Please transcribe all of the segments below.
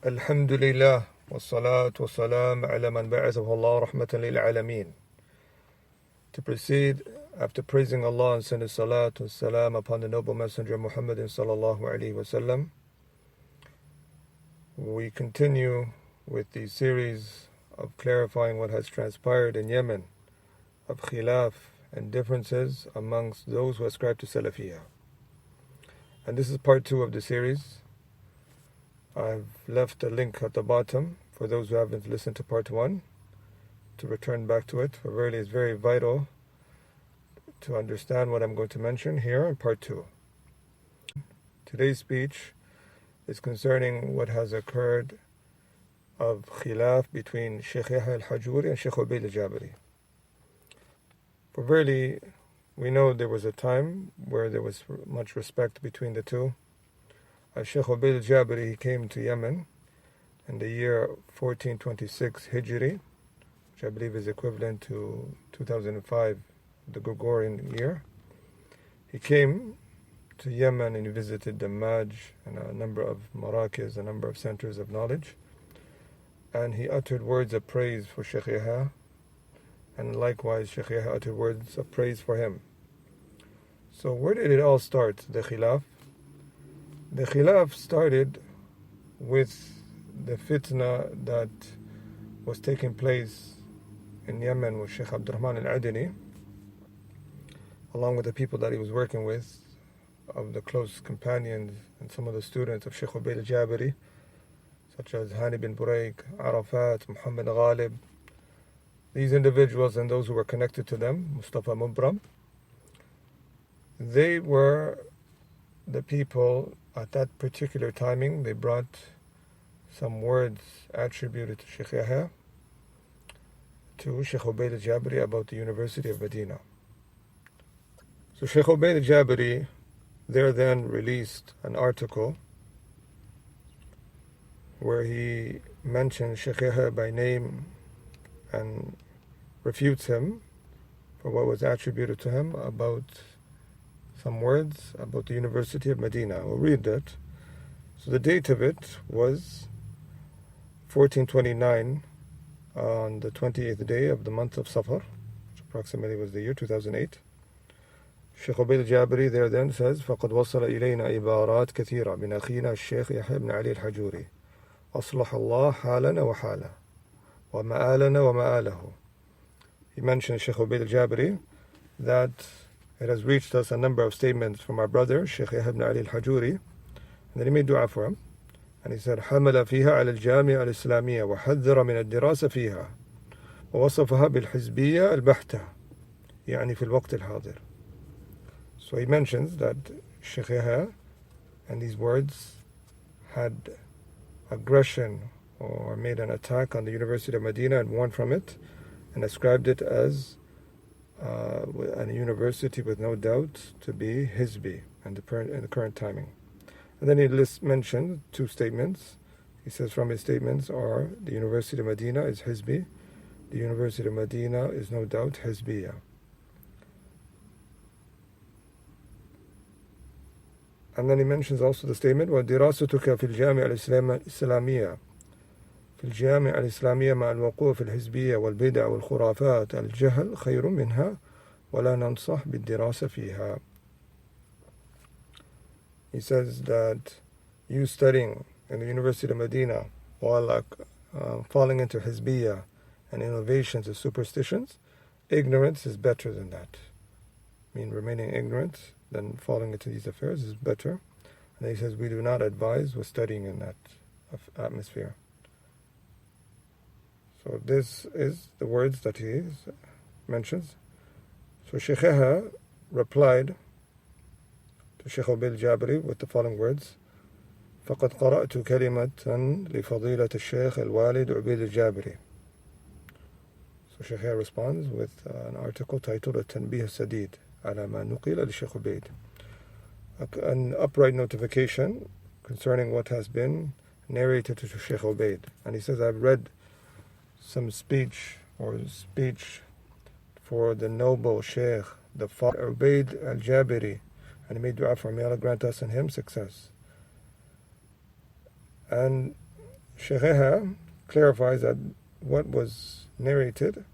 Alhamdulillah, wassalatu wassalam ala man ba'athahu Allah rahmatan lil alameen. To proceed, after praising Allah and sending salat and salam upon the noble messenger Muhammad sallallahu alaihi wasallam, we continue with the series of clarifying what has transpired in Yemen, of khilaf and differences amongst those who ascribe to Salafiyah. And this is part 2 of the series. I've left a link at the bottom for those who haven't listened to part 1 to return back to it, for really it's very vital to understand what I'm going to mention here in part 2. Today's speech is concerning what has occurred of khilaf between Shaykh Yahya Al-Hajooree and Shaykh Ubayd Al-Jaabire. For really, we know there was a time where there was much respect between the two. Shaykh Ubayd Al-Jaabire, he came to Yemen in the year 1426 Hijri, which I believe is equivalent to 2005, the Gregorian year. He came to Yemen and he visited the Maj and a number of Marakis, a number of centers of knowledge. And he uttered words of praise for Shaykh Yahya, and likewise Shaykh Yahya uttered words of praise for him. So where did it all start, the khilaf? The khilaf started with the fitnah that was taking place in Yemen with Shaykh Abdurrahman Al-Adini, along with the people that he was working with, of the close companions and some of the students of Shaykh Ubayd Al-Jaabire, such as Hani bin Buraik, Arafat, Muhammad Ghalib. These individuals and those who were connected to them, Mustafa Mubram, they were the people at that particular timing. They brought some words attributed to Shaykh Yahya to Shaykh Ubayd Al-Jaabire about the University of Medina. So Shaykh Ubayd Al-Jaabire there then released an article where he mentions Shaykh Yahya by name and refutes him for what was attributed to him about some words about the University of Medina. We'll read that. So the date of it was 1429 on the 28th day of the month of Safar, which approximately was the year 2008. Shaykh Ubayd Al-Jaabire there then says, فَقَدْ وَصَلَ إِلَيْنَا إِبَارَاتْ كَثِيرًا مِنْ أَخِينَا الشيخ يحيى بن علي الحجوري أصلح الله حالنا وحاله ومآلنا ومآله. He mentioned Shaykh Ubayd Al-Jaabire that it has reached us a number of statements from our brother Shaykh Yahya ibn Ali Al-Hajooree, and then he made dua for him, and he said حمل فيها على الجامعة الإسلامية وحذر من الدراسة فيها ووصفها بالحزبية البحتة يعني في الوقت الحاضر. So he mentions that Shaykh Yahya and these words had aggression or made an attack on the University of Medina and warned from it and ascribed it as a university with no doubt to be Hizbi in the current timing. And then he mentioned 2 statements. He says from his statements are the University of Medina is Hizbi, the University of Medina is no doubt Hizbiya. And then he mentions also the statement وَدِرَاسَتُكَ فِي الْجَامِعَ الْإِسْلَامِيَّةِ في الجامعة الإسلامية مع الوقوع في الحزبية والبدع والخرافات الجهل خير منها ولا ننصح بالدراسة فيها. He says that you studying in the University of Medina while falling into Hizbiyah and innovations and superstitions, ignorance is better than that. I mean, remaining ignorant than falling into these affairs is better. And he says we do not advise with studying in that atmosphere. So this is the words that he mentions. So Shaykh Yahya replied to Shaykh Ubayd Al-Jaabire with the following words: فقد قرأت كلمة لفضيلة الشيخ الوالد عبيد الجابري. So Shaykh Yahya responds with an article titled التنبيه السديد على ما نقل لشيخ عبيد, an upright notification concerning what has been narrated to Shaykh Ubayd. And he says, I've read some speech for the noble Shaykh, the father Ubayd Al-Jabari, and he made dua for, may Allah grant us and him success. And Shaykh Yahya clarifies that what was narrated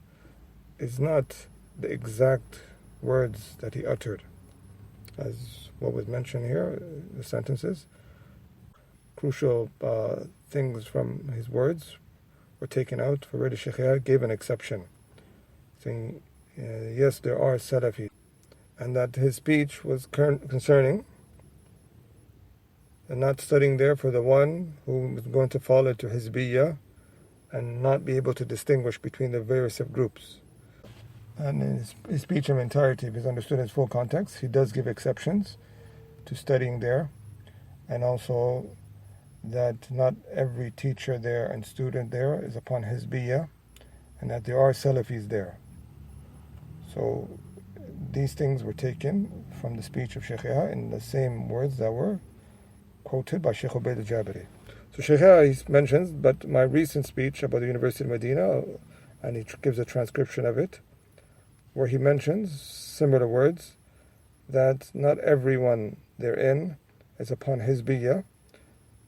is not the exact words that he uttered, as what was mentioned here, the sentences. Crucial things from his words were taken out. Already Shaykh Yahya gave an exception, saying, yes, there are Salafis, and that his speech was concerning and not studying there for the one who was going to fall into Hizbiyya and not be able to distinguish between the various groups. And in his speech in entirety, if it's understood in its full context, he does give exceptions to studying there, and also that not every teacher there and student there is upon Hizbiyya, and that there are Salafis there. So these things were taken from the speech of Shaykh Yahya in the same words that were quoted by Shaykh Ubayd Al-Jaabire. So Shaykh Yahya mentions, but my recent speech about the University of Medina, and he gives a transcription of it, where he mentions similar words, that not everyone therein is upon Hizbiyya,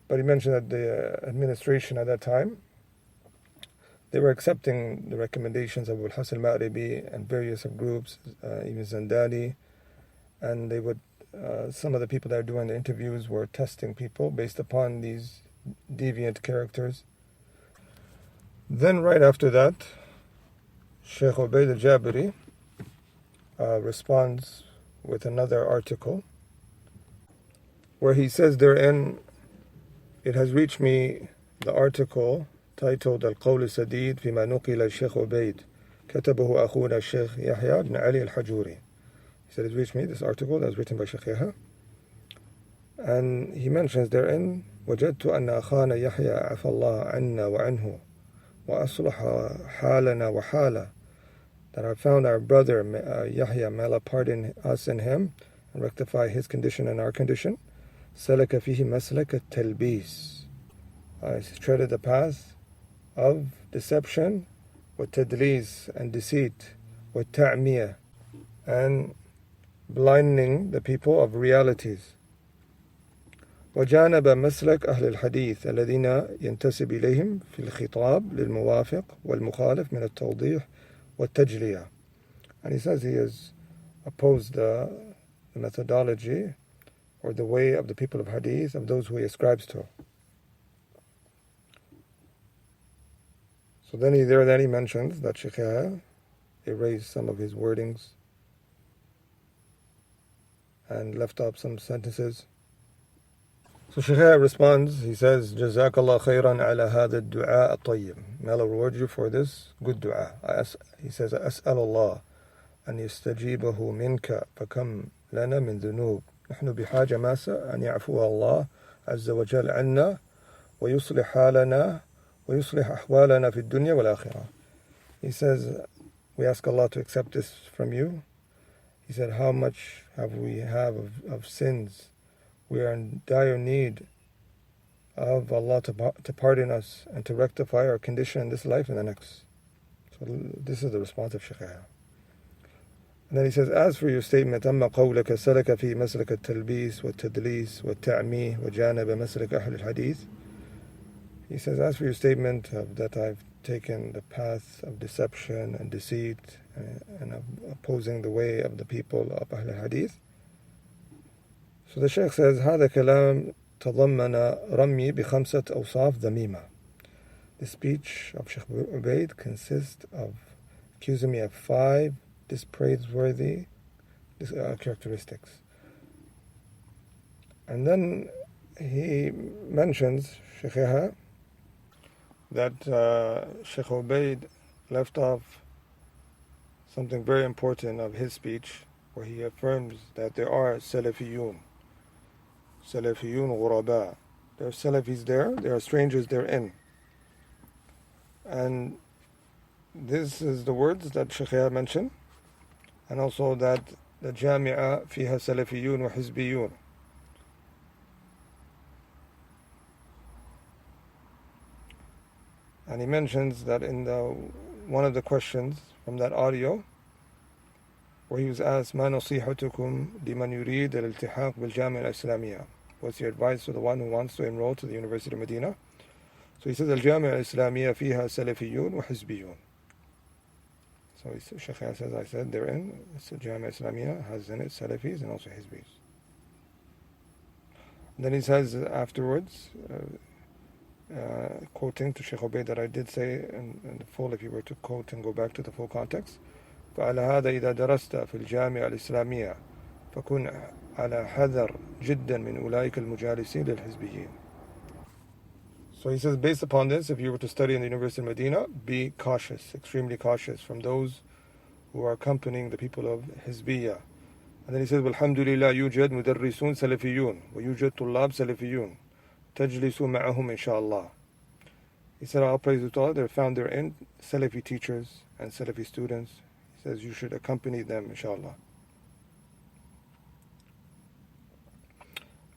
but he mentioned that the administration at that time, they were accepting the recommendations of Al-Hasan Al-Ma'ribi and various groups, even Zandani, and they would some of the people that are doing the interviews were testing people based upon these deviant characters. Then right after that, Shaykh Ubayd Al-Jaabire responds with another article where he says therein, it has reached me the article titled Al-Qawl Sadid Fima Nuqila Shaykh Ubayd كتبه أخونا الشيخ يحيى بن علي الحجوري. He said, it reached me, this article that was written by Shaykh Yahya, and he mentions therein, وجدت أن أخانا يحيى عفى الله عنا وعنه وأصلح حالنا وحاله, that I found our brother Yahya, may Allah pardon us and him and rectify his condition and our condition, سلك فيه مسلك التلبيس, he treaded the path of deception, والتدليس and deceit, والتعمية and blinding the people of realities. وجانب مسلك أهل الحديث الذين ينتسب إليهم في الخطاب للموافق والمخالف من التوضيح والتجلية. And he says he has opposed the methodology or the way of the people of hadith, of those who he ascribes to. So then he mentions that Shaykh Yahya erased some of his wordings and left out some sentences. So Shaykh Yahya responds, he says, Jazakallah khairan ala hadha ad-du'a at-tayyib. May Allah reward you for this good dua. He says, أسأل الله أن يستجيبه منك فكم لنا من ذنوب نحن بحاجة ماسة أن يعفو الله عز وجل عنا ويصلح حالنا ويصلح أحوالنا في الدنيا والآخرة. He says, we ask Allah to accept this from you. He said, how much have we of sins? We are in dire need of Allah to pardon us and to rectify our condition in this life and the next. So this is the response of Shaykh Yahya. And then he says, as for your statement, أما قولك سلك في مسلك التلبيس والتدليس والتعمي وجانب مسلك أهل الحديث. He says, as for your statement that I've taken the path of deception and deceit and of opposing the way of the people of Ahl al-Hadith. So the Shaykh says, هذا كلام تضمن رمي بخمسة أوصاف ذميمة. The speech of Shaykh Ubayd consists of accusing me of 5 praiseworthy characteristics. And then he mentions, Shaykh Yahya, that Shaykh Ubayd left off something very important of his speech, where he affirms that there are Salafiyun Ghuraba. There are Salafis there are strangers therein. And this is the words that Shaykh Yahya mentioned, and also that the Jami'a fiha Salafiyun wa Hizbiyun. And he mentions that in one of the questions from that audio, where he was asked, ما نصيحتكم لمن يريد الالتحاق بالجامعة الإسلامية? What's your advice to the one who wants to enroll to the University of Medina? So he says, Al-Jami'a Al-Islamiyya fiha Salafiyun wa Hizbiyun. So Shaykh Yahya says, I said therein, Al-Jami'a Islamiyya has in it Salafis and also Hizbis. Then he says afterwards, quoting to Shaykh Ubayd that I did say in the full, if you were to quote and go back to the full context, فعلى هذا إذا درست في الجامعة الإسلامية فكن على حذر جدا من أولئك المجالسين للحزبيين. So he says, based upon this, if you were to study in the University of Medina, be cautious, extremely cautious from those who are accompanying the people of Hizbiyya. And then he says, والحمد لله يوجد مدرسون سلفيون ويوجد طلاب سلفيون تجلسوا معهم إن شاء الله. He said, all praise to Allah, they're found therein Salafi teachers and Salafi students. He says, you should accompany them, inshallah.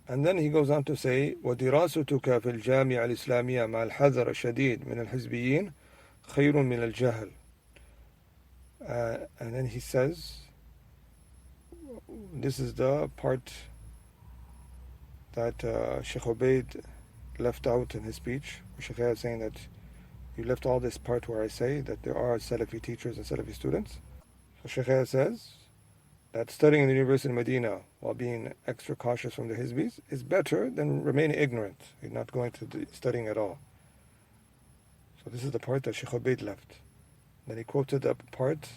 And then he goes on to say, وَدِرَاسَتُكَ فِي الْجَامِعَ الْإِسْلَامِيَّةِ مَعَ الْحَذَرِ الشَّدِيدِ مِنَ الْحِزْبِيِّينَ خَيْرٌ مِنَ الْجَهْلِ. And then he says, this is the part that Shaykh Ubayd left out in his speech. Shaykh Yahya is saying that you left all this part where I say that there are Salafi teachers and Salafi students. So Shaykh Yahya says that studying in the University of Medina while being extra cautious from the Hizbis is better than remaining ignorant. You're not going to studying at all. So this is the part that Shaykh Ubayd left. Then he quoted the part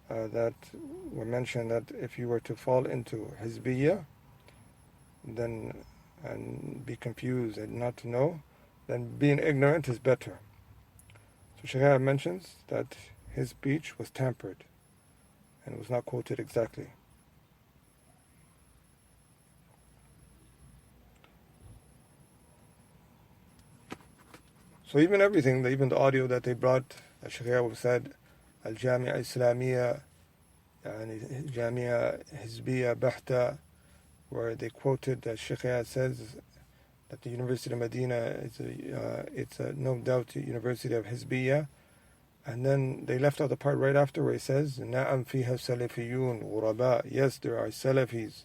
that were mentioned that if you were to fall into Hizbiyya, then and be confused and not to know, then being ignorant is better. So Shaykh Yahya mentions that his speech was tampered and it was not quoted exactly. So even everything, even the audio that they brought, Shaykh Yahya said, Al-Jami'a Islamiyya, Jami'a Hizbiyya Bahta, where they quoted that Shaykh Yahya says that the University of Medina it's a no doubt a university of Hizbiyya, and then they left out the part right after where he says Na'am fiha Salafiyun Ghuraba, yes there are Salafis,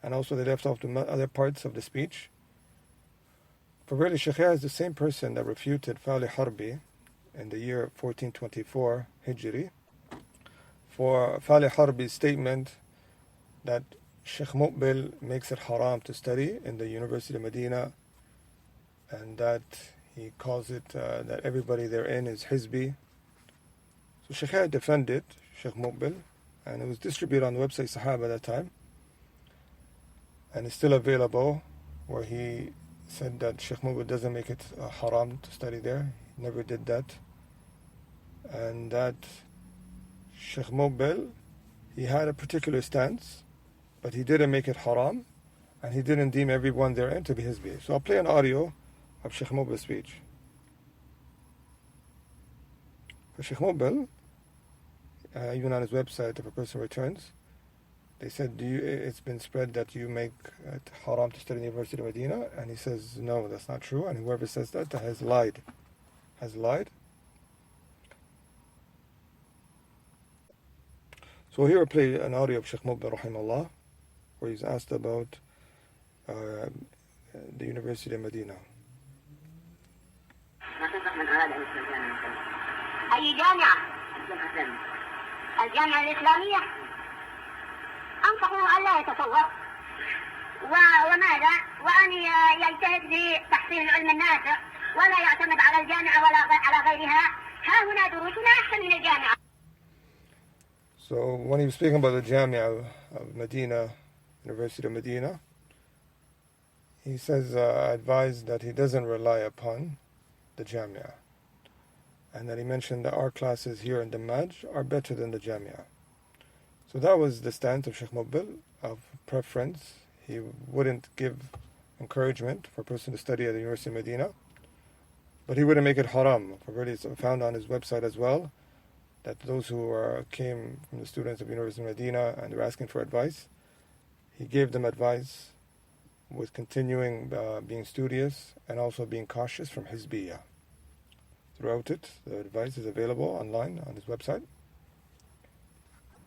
and also they left off the other parts of the speech. For really Shaykh Yahya is the same person that refuted Fali Harbi in the year 1424 Hijri for Fali Harbi's statement that Shaykh Muqbil makes it haram to study in the University of Medina, and that he calls it that everybody therein is Hizbi. So Shaykh Yahya defended Shaykh Muqbil, and it was distributed on the website Sahaba at that time, and it's still available, where he said that Shaykh Muqbil doesn't make it haram to study there. He never did that, and that Shaykh Muqbil, he had a particular stance, but he didn't make it haram, and he didn't deem everyone therein to be Hizbi. So I'll play an audio of Shaykh Muqbil's speech. For Shaykh Muqbil, even on his website, if a person returns, they said, it's been spread that you make it haram to study in the University of Medina, and he says, no, that's not true, and whoever says that has lied. So here I play an audio of Shaykh Muqbil rahimahullah, where he's asked about the University of Medina. أي جامعة؟ الجامعة الإسلامية أنصحه ألا يتفوق وماذا؟ وأن يجتهد في تحصيل العلم النافع ولا يعتمد على الجامعة ولا على غيرها. ها هنا دروسنا أحسن من الجامعة. So when he was speaking about the Jamia of Medina, University of Medina, he says, I advise that he doesn't rely upon the Jamia, and that he mentioned that our classes here in Damaj are better than the Jamia. So that was the stance of Shaykh Muqbil, of preference. He wouldn't give encouragement for a person to study at the University of Medina, but he wouldn't make it haram. It's found on his website as well, that those who came from the students of the University of Medina and were asking for advice, he gave them advice with continuing being studious and also being cautious from Hizbiyya. Throughout it, the advice is available online on his website.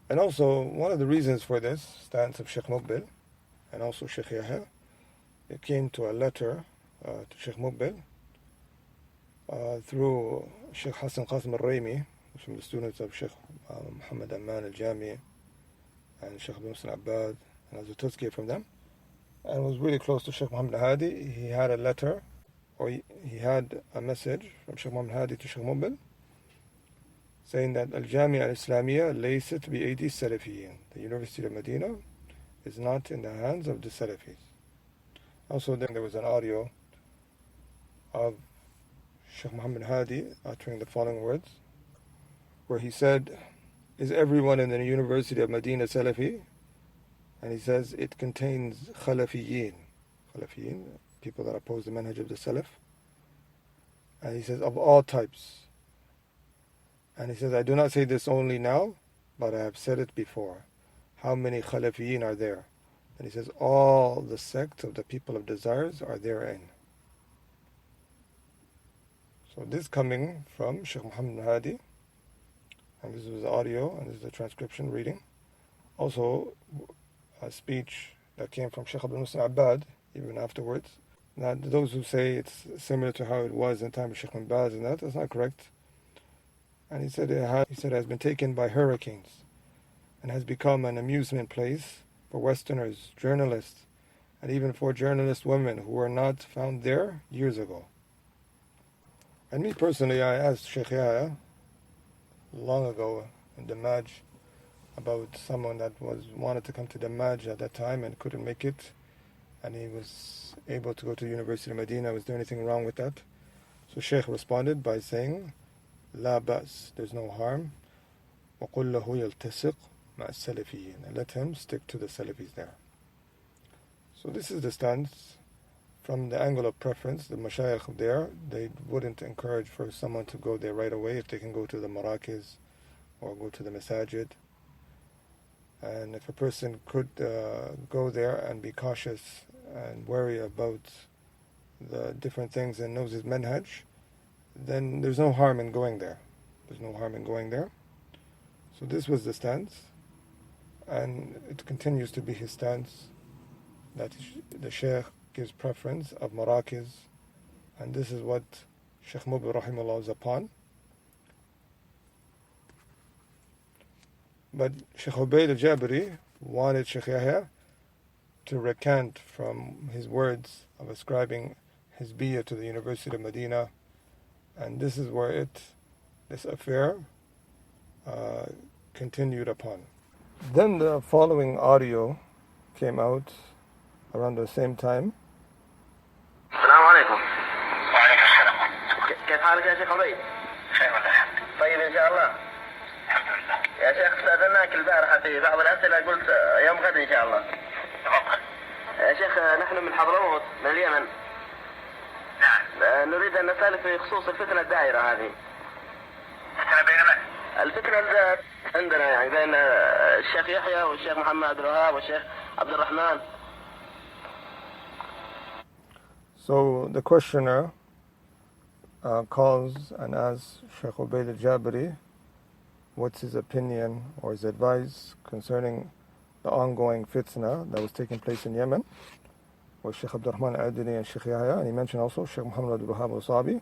And also, one of the reasons for this stance of Shaykh Muqbil and also Shaykh Yahya, it came to a letter to Shaykh Muqbil through Shaykh Hassan Qasim al-Raymi, from the students of Shaykh Muhammad Aman al-Jami and Shaykh Ibn Muslim Abbad, and as a tazkiyah from them, and was really close to Shaykh Muhammad al-Hadi. He had a letter, or he had a message from Shaykh Muhammad al-Hadi to Shaykh Mubil, saying that Al-Jami al-Islamiyya laysat bi-aidi Salafiyyin. The University of Medina is not in the hands of the Salafis. Also, then there was an audio of Shaykh Muhammad Hadi uttering the following words, where he said, "Is everyone in the University of Medina Salafi?" And he says it contains Khalafiyyin, people that oppose the manhaj of the Salaf. And he says, of all types. And he says, I do not say this only now, but I have said it before. How many Khalafiyyin are there? And he says, all the sects of the people of desires are therein. So this coming from Shaykh Muhammad Hadi, and this was the audio, and this is the transcription reading. Also, a speech that came from Shaykh Ibn Muslim Abbad, even afterwards. Now, those who say it's similar to how it was in time of Shaykh Ibn Baz, and that's not correct. And he said it has been taken by hurricanes and has become an amusement place for Westerners, journalists, and even for journalist women who were not found there years ago. And me personally, I asked Shaykh Yahya long ago in the Damaj about someone that wanted to come to the Damaj at that time and couldn't make it, and he was able to go to the University of Medina. Was there anything wrong with that? So Shaykh responded by saying, لا بأس, there's no harm. وقل له يلتصق مع السلفيين, and let him stick to the Salafis there. So this is the stance from the angle of preference. The mashayikh there, they wouldn't encourage for someone to go there right away if they can go to the marakiz or go to the masajid. And if a person could go there and be cautious and worry about the different things and knows his manhaj, then there's no harm in going there. There's no harm in going there. So this was the stance, and it continues to be his stance, that the Shaykh gives preference of marakiz, and this is what Shaykh Mubil rahimahullah is upon. But Shaykh Ubayd Al-Jaabire wanted Shaykh Yahya to recant from his words of ascribing his biyah to the University of Medina, and this is where this affair continued upon. Then the following audio came out around the same time. السلام عليكم. وعليكم السلام. كيف حالك يا شيخ عبيد؟ خير والحمد. طيب إن شاء الله. الحمد لله. يا شيخ استأذناك البارحة في بعض الأسئلة، قلت يوم غد إن شاء الله. تفضل. يا شيخ نحن من حضرموت من اليمن. نعم. نريد أن نسألك في خصوص الفتنة الدائرة هذه. فتنة بين من؟ الفتنة عندنا يعني بين الشيخ يحيى والشيخ محمد عبد الوهاب والشيخ عبد الرحمن. So the questioner calls and asks Shaykh Ubayd Al-Jaabire what's his opinion or his advice concerning the ongoing fitnah that was taking place in Yemen with Shaykh Abdurrahman Al-Adili and Shaykh Yahya, and he mentioned also Shaykh Muhammad Abdul Wahab al-Sabi.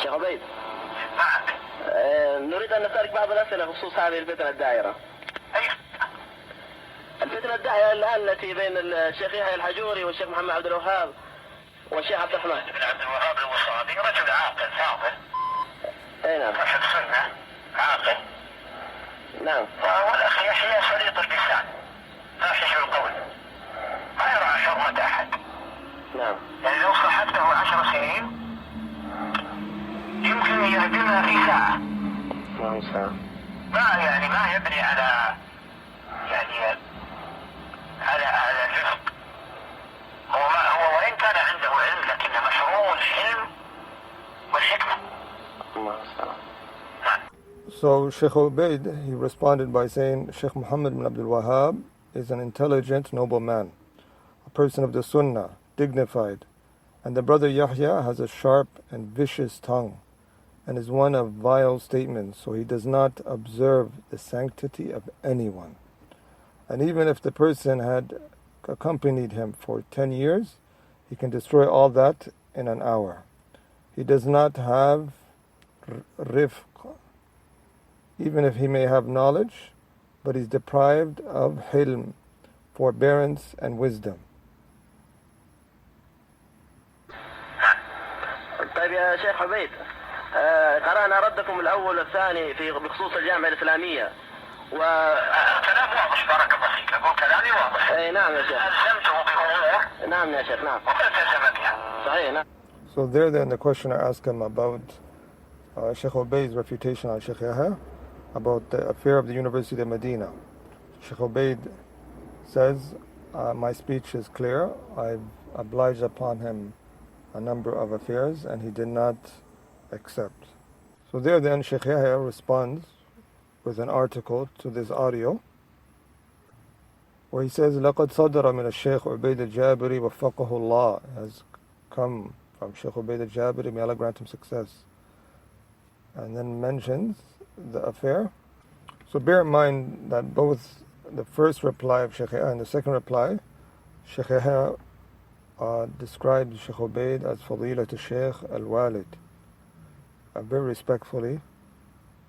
Shaykh Ubayd, نريد أن نسألك بعض الأسئلة بخصوص هذه الفتنة الدائرة. الفتنة الدائرة الآن التي بين الشيخ يحيى الحجوري والشيخ محمد عبد الوهاب والشيخ عبد الرحمن. ابن عبد الوهاب الوصابي رجل عاقل فاضل. اي نعم. صاحب سنة عاقل. نعم. والأخ يحيى سليط اللسان فاحش القول. ما يرعى حرمة أحد. نعم. يعني لو صاحبته 10 سنين يمكن يهدمها في ساعة. نعم ساعة. ما يبني على الرفق. هو وإن كان عنده علم لكن مشروع الحلم والحكمة. So Shaykh Ubayd, he responded by saying Shaykh Muhammad bin Abdul Wahab is an intelligent, noble man, a person of the Sunnah, dignified, and the brother Yahya has a sharp and vicious tongue and is one of vile statements, so he does not observe the sanctity of anyone. And even if the person had accompanied him for 10 years, he can destroy all that in an hour. He does not have rifq, even if he may have knowledge, but he's deprived of hilm, forbearance and wisdom. طيب يا شيخ عبيد، قرأنا ردكم الأول والثاني بخصوص الجامعة الإسلامية كلام واضح بارك الله فيك. أقول كلامي واضح. أي نعم يا شيخ. ألزمته بأمور. نعم يا شيخ نعم. والتزم بها. صحيح نعم. So there then the questioner asked him about Shaykh Ubayd's refutation on Shaykh Yahya, about the affair of the University of Medina. Shaykh Ubayd says, my speech is clear. I've obliged upon him a number of affairs and he did not accept. So there then Shaykh Yahya responds with an article to this audio where he says, لَقَدْ صَدَرَ مِنَ الشَّيْخ Ubayd Al-Jaabire وَفَّقَهُ اللَّهِ, has come from Shaykh Ubayd Al-Jaabire, may Allah grant him success, and then mentions the affair. So bear in mind that both the first reply of Shaykh Yahya and the second reply, Shaykh Yahya describes Shaykh Ubayd as Fadilat al-Shaykh al-Walid, very respectfully,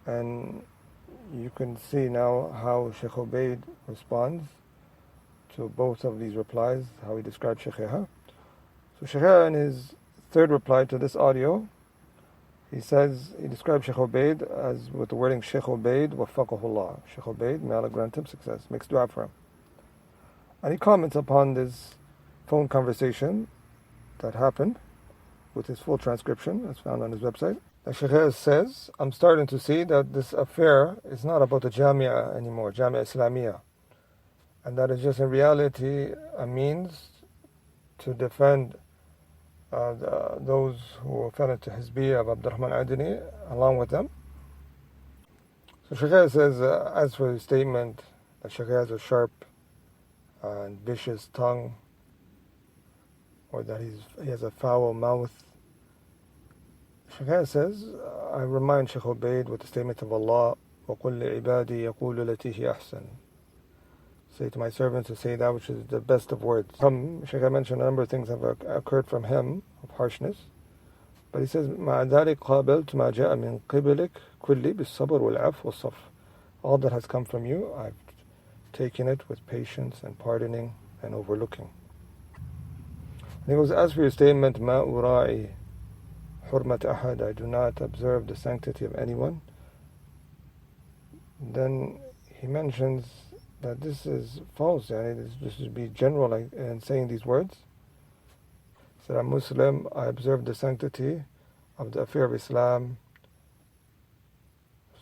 and you can see now how Shaykh Ubayd responds to both of these replies, how he describes Shaykh Yahya. So Shaykh Yahya, in his third reply to this audio, he describes Shaykh Ubayd as with the wording Shaykh Ubayd waffaqahullah. Shaykh Ubayd, may Allah grant him success, makes dua for him. And he comments upon this phone conversation that happened with his full transcription, as found on his website. Shaykh Yahya says, I'm starting to see that this affair is not about the Jamia anymore, Jamia Islamiyah, and that is just in reality a means to defend those who fell into Hizbiyya of Abdurrahman Adini along with them. So Shaykh Yahya says, as for his statement that Shaykh Yahya has a sharp and vicious tongue, or that he has a foul mouth, Shaykh Yahya says, I remind Shaykh Ubayd with the statement of Allah, وَقُلْ لِعِبَادِي يَقُولُ الَّتِي هِيَ أَحْسَنُ, say to my servants to say that which is the best of words. Shaykh Yahya mentioned a number of things have occurred from him of harshness, but he says, مَعَ ذَلِكَ قَابَلْتُ مَا جَاءَ مِنْ قِبْلِكَ كُلِّ بِالصَّبْرِ وَالْعَفْوِ وَالصَّفْحِ, all that has come from you, I've taken it with patience and pardoning and overlooking. And he goes, as for your statement, مَا أُرَاعِي حُرْمَةَ أَحَدٍ, I do not observe the sanctity of anyone, then he mentions that this is false. This would be general in saying these words. He said, I'm Muslim, I observe the sanctity of the affair of Islam.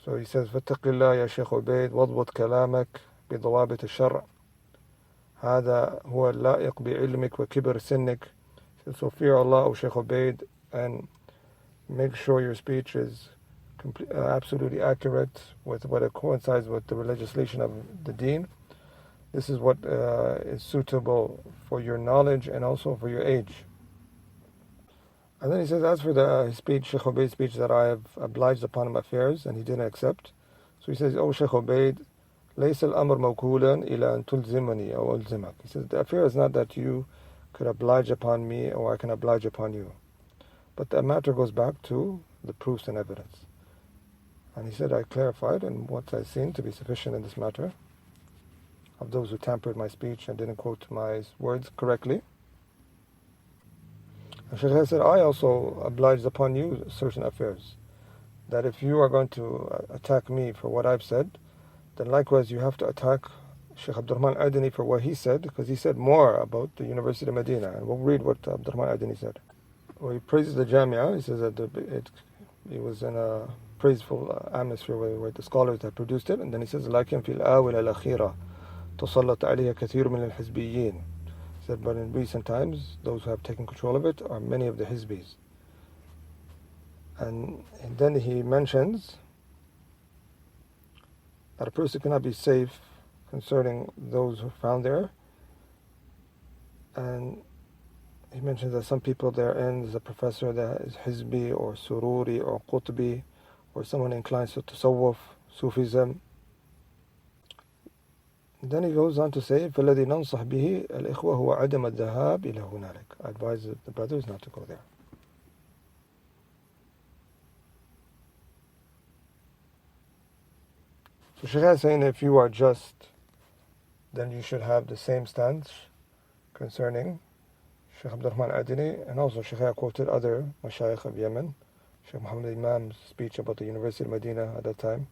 So he says, فَاتَّقِ اللَّهَ يَا شَيْخ عُبَيد وَاضْبُطْ كَلَامَكَ بِضَوَابِطِ الشَّرْعِ هذا هو اللائق بعلمك وكبر سنك. So fear Allah, O Shaykh Ubayd, and make sure your speech is absolutely accurate with what it coincides with the legislation of the deen. This is what is suitable for your knowledge and also for your age. And then he says, as for his speech, Shaykh Ubayd's speech, that I have obliged upon him affairs and he didn't accept. So he says, O Shaykh Ubayd, ليس الأمر موكولا إلى أن تلزمني أو ألزمك. He says, the affair is not that you could oblige upon me or I can oblige upon you, but the matter goes back to the proofs and evidence. And he said, I clarified and what I've seen to be sufficient in this matter of those who tampered my speech and didn't quote my words correctly. And Shaykh Yahya said, I also obliged upon you certain affairs, that if you are going to attack me for what I've said, then likewise you have to attack Shaykh Abdurrahman Adini for what he said, because he said more about the University of Medina. And we'll read what Abdurrahman Adini said. Well, he praises the Jamia. He says that it was in a praiseful atmosphere where the scholars had produced it. And then he says, لكن في الآونة الأخيرة تسلط عليها كثير من الحزبيين. He said, but in recent times, those who have taken control of it are many of the Hizbis. And then he mentions that a person cannot be safe concerning those who are found there. And he mentions that some people therein, there's a professor that is Hizbi or Sururi or Qutbi, or someone inclined to Tasawwuf, Sufism. Then he goes on to say فَالَّذِي نَنصح بِهِ الْإِخْوَةُ هُوَ عَدَمَ الذَّهَابِ إِلَى هُنَالِكَ. I advise the brothers not to go there. So Shaykh is saying if you are just, then you should have the same stance concerning Shaykh Abdurrahman Adini, and also Shaykh quoted other Mashayikh of Yemen, Shaykh Muhammad Imam's speech about the University of Madinah at that time.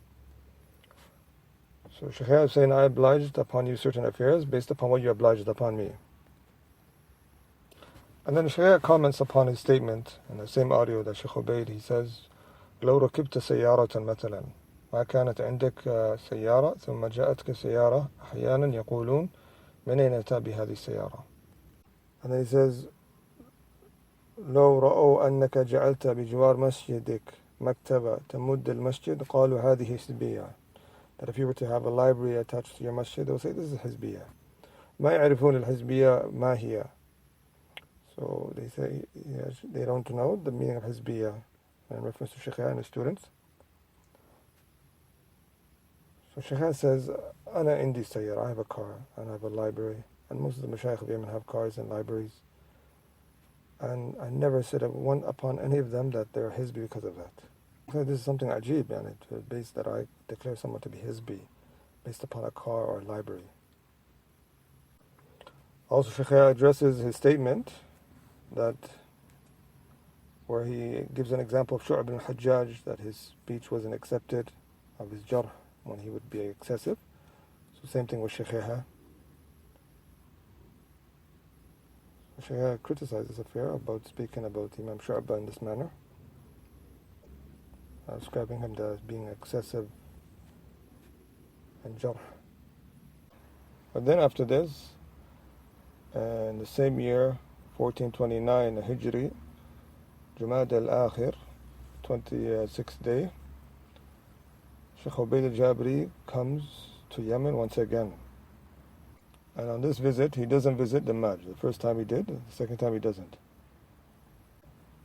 So Shaykh is saying, I obliged upon you certain affairs based upon what you obliged upon me. And then Shaykh comments upon his statement in the same audio that Shaykh Ubayd, he says, لو ركبت سيارة مثلا ما كانت عندك سيارة ثم جاءتك سيارة أحيانا يقولون من أين أتى بهذه السيارة. And then he says لو رأوا أنك جعلت بجوار مسجدك مكتبة تمد المسجد قالوا هذه حزبية. That if you were to have a library attached to your masjid, they will say this is حزبية. ما يعرفون الحزبية ما هي. So they say they don't know the meaning of حزبية in reference to Shaykh Yahya and his students. So Shaykh says, أنا عندي سيارة, I have a car and I have a library, and most of the Mashayikh of Yemen have cars and libraries, and I never said one upon any of them that they're Hizbi because of that. So this is something ajib, and it's based that I declare someone to be Hizbi based upon a car or a library. Also Shaykh addresses his statement that where he gives an example of Shu'ab al-Hajjaj, that his speech wasn't accepted, of his jarh, when he would be excessive. So same thing with Shaykh Yahya. Shaykh Yahya criticized this affair about speaking about Imam Shu'bah in this manner, describing him as being excessive and jarh. But then after this, in the same year, 1429 Hijri, Jumad al-Akhir, 26th day, Shaykh Ubayd Al-Jaabire comes to Yemen once again. And on this visit, he doesn't visit the Majd. The first time he did, the second time he doesn't.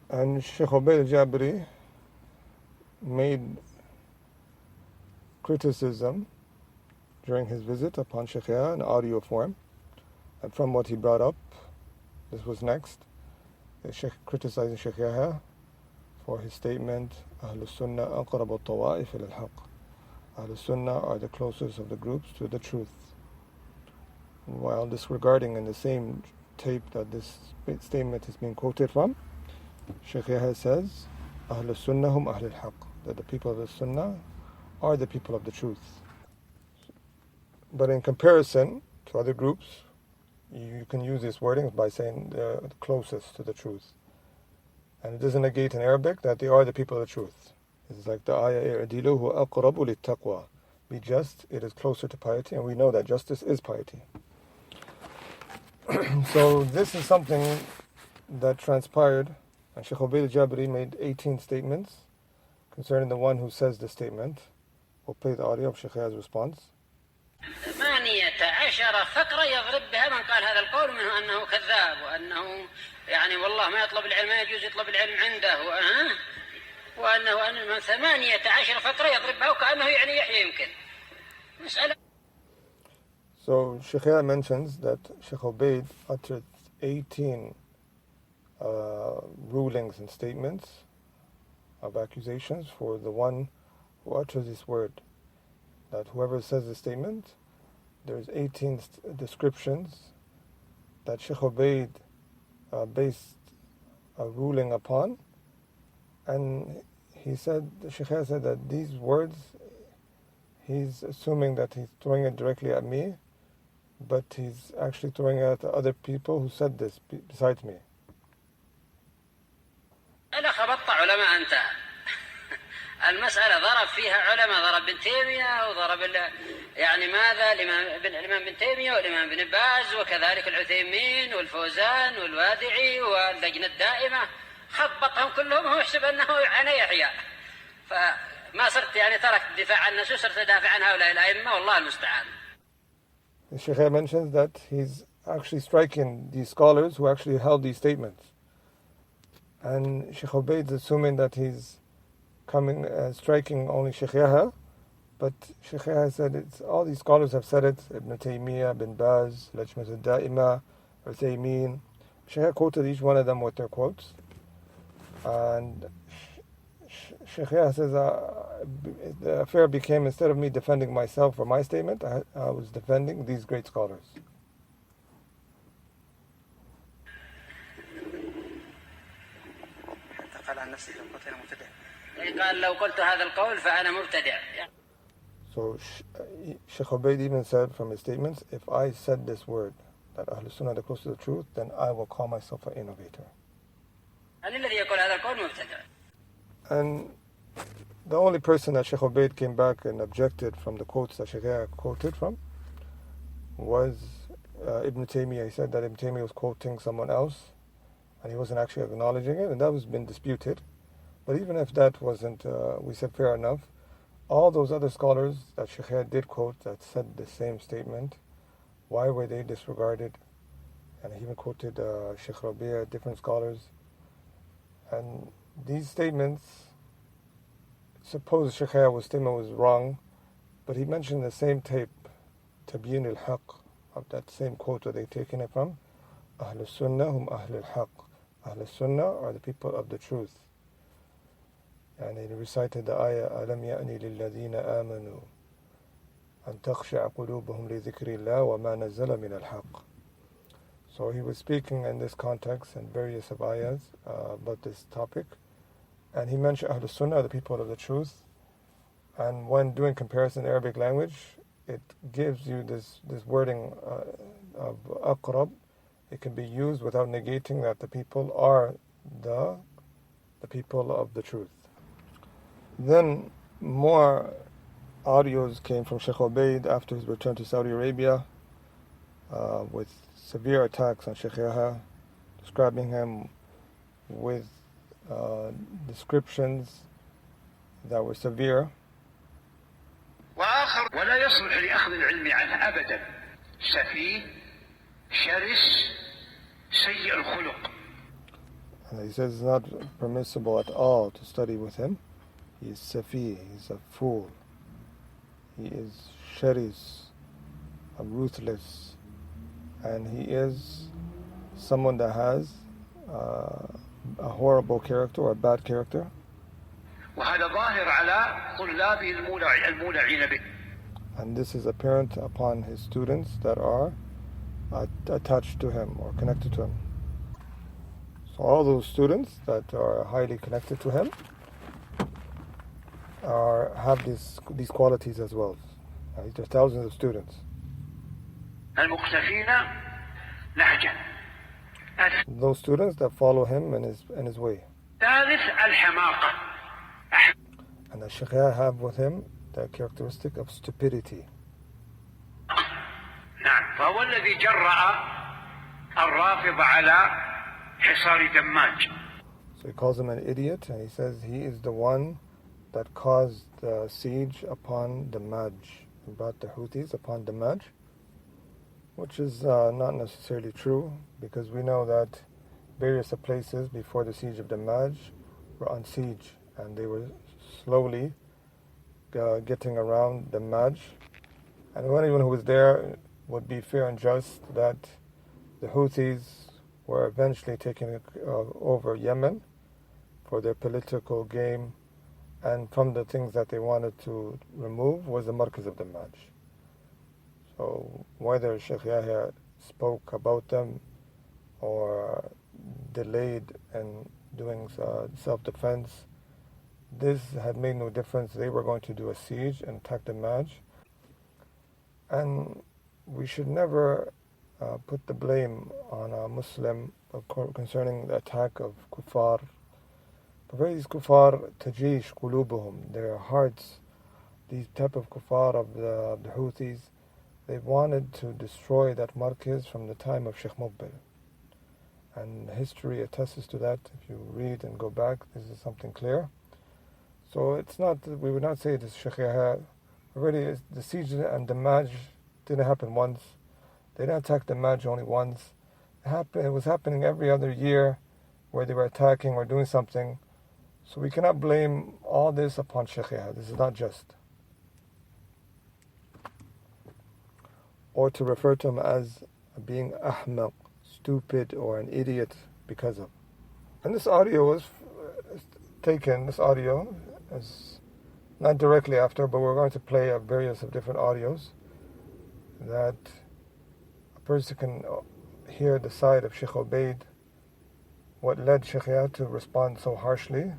And Shaykh Ubayd Al-Jaabire made criticism during his visit upon Shaykh Yahya in audio form. And from what he brought up, this was next, the Shaykh criticizing Shaykh Yahya for his statement, Ahlul Sunnah aqrab al-tawa'if ila al-haq. Ahlul Sunnah are the closest of the groups to the truth. While disregarding in the same tape that this statement is being quoted from, Shaykh Yahya says, Ahlul Sunnah hum Ahlul Haq, that the people of the Sunnah are the people of the truth. But in comparison to other groups, you can use this wording by saying they're the closest to the truth. And it doesn't negate in Arabic that they are the people of the truth. It's like the ayah, i'dilu huwa aqrabu lit-taqwa. Be just, it is closer to piety, and we know that justice is piety. So this is something that transpired, and Shaykh Ubayd Al-Jaabire made 18 statements concerning the one who says the statement. We'll play the audio of Shaykh Yahya's response. 18 فقرة يضرب بها من قال هذا القول منه أنه كذاب وأنه يعني والله ما يطلب العلم، ما يجوز يطلب العلم عنده وأنه 18 فقرة يضرب بها وكأنه يعني يحيى يمكن مسألة. So Shaykh Yahya mentions that Shaykh Ubayd uttered 18 rulings and statements of accusations for the one who utters this word. That whoever says the statement, there's 18 descriptions that Shaykh Ubayd based a ruling upon, and he said, Shaykh Yahya said that these words, he's assuming that he's throwing it directly at me, but he's actually throwing it at the other people who said this besides me. أنا خبطت علماء انتهى. المسألة ضرب فيها علماء، ضرب ابن تيمية وضرب يعني ماذا الإمام ابن تيمية والإمام ابن باز وكذلك العثيمين والفوزان والوادعي واللجنة الدائمة، خبطهم كلهم هو يحسب أنه أنا يحيى. فما صرت يعني تركت الدفاع عن الناس وصرت أدافع عن هؤلاء الأئمة والله المستعان. The Shaykh mentions that he's actually striking these scholars who actually held these statements. And Shaykh Ubayd is assuming that he's coming striking only Shaykh Yahya, But Shaykh Yahya said, all these scholars have said it, Ibn Taymiyyah, Bin Baz, Lajnat al-Da'ima, Uthaymeen. Shaykh Yahya quoted each one of them with their quotes. And Shaykh Yahya says, the affair became, instead of me defending myself or my statement, I was defending these great scholars. So Shaykh Ubayd even said from his statements, if I said this word, that Ahlul Sunnah are the closest to the truth, then I will call myself an innovator. And the only person that Shaykh Ubayd came back and objected from the quotes that Shaykh Yahya quoted from was Ibn Taymiyyah. He said that Ibn Taymiyyah was quoting someone else and he wasn't actually acknowledging it, and that was been disputed. But even if that wasn't, we said fair enough, all those other scholars that Shaykh Yahya did quote that said the same statement, why were they disregarded? And he even quoted Shaykh Rabi'a, different scholars. And these statements, suppose Shaykh Yahya's statement was wrong, but he mentioned the same tape, Tabyin al-Haq, of that same quote where they've taken it from. Ahlul Sunnah hum Ahlul Haq. Ahlul Sunnah are the people of the truth. And he recited the ayah, أَلَمْ يَأْنِ لِلَّذِينَ آمَنُوا أَن تَخْشَعَ قُلُوبُهُمْ لِذِكْرِ اللَّهِ وَمَا نَزَّلَ مِنَ الْحَقِّ. So he was speaking in this context and various of ayahs about this topic. And he mentioned Ahlul Sunnah, the people of the truth. And when doing comparison in Arabic language, it gives you this wording of aqrab. It can be used without negating that the people are the people of the truth. Then more audios came from Shaykh Ubayd after his return to Saudi Arabia with severe attacks on Shaykh Yahya, describing him with descriptions that were severe. وآخر ولا يصلح لأخذ العلم عنه أبدا سفيه شرس سيء الخلق. And he says it's not permissible at all to study with him. He is safi, he's a fool. He is sharis, ruthless. And he is someone that has a horrible character or a bad character. وهذا ظاهر على طلابه المولعين به. And this is apparent upon his students that are attached to him or connected to him. So all those students that are highly connected to him have these qualities as well. There are thousands of students. المقتفين نهجا. Those students that follow him in his way. ثالث الحماقة. And the Shaykh Yahya have with him the characteristic of stupidity. نعم فهو الذي جرأ الرافض على حصار دماج. So he calls him an idiot, and he says he is the one that caused the siege upon Damaj. He brought the Houthis upon Damaj, which is not necessarily true, because we know that various places before the siege of Damaj were on siege, and they were slowly getting around Damaj. And anyone who was there would be fair and just that the Houthis were eventually taking over Yemen for their political game, and from the things that they wanted to remove was the markaz of Damaj. So whether Shaykh Yahya spoke about them or delayed in doing self-defense, this had made no difference. They were going to do a siege and attack Damaj. And we should never put the blame on a Muslim concerning the attack of kuffar. But these kuffar, tajish qulubuhum, their hearts, these type of kuffar of the Houthis, they wanted to destroy that markaz from the time of Sheikh Muqbil. And history attests to that. If you read and go back, this is something clear. So it's not, we would not say this Shaykh Yahya. Already the siege and Damaj didn't happen once. They didn't attack Damaj only once. It was happening every other year where they were attacking or doing something. So we cannot blame all this upon Shaykh Yahya. This is not just. or to refer to him as being ahmaq, stupid, or an idiot because of. And this audio was taken, this audio is not directly after, but we're going to play a various of different audios that a person can hear the side of Shaykh Ubayd, what led Shaykh Yahya to respond so harshly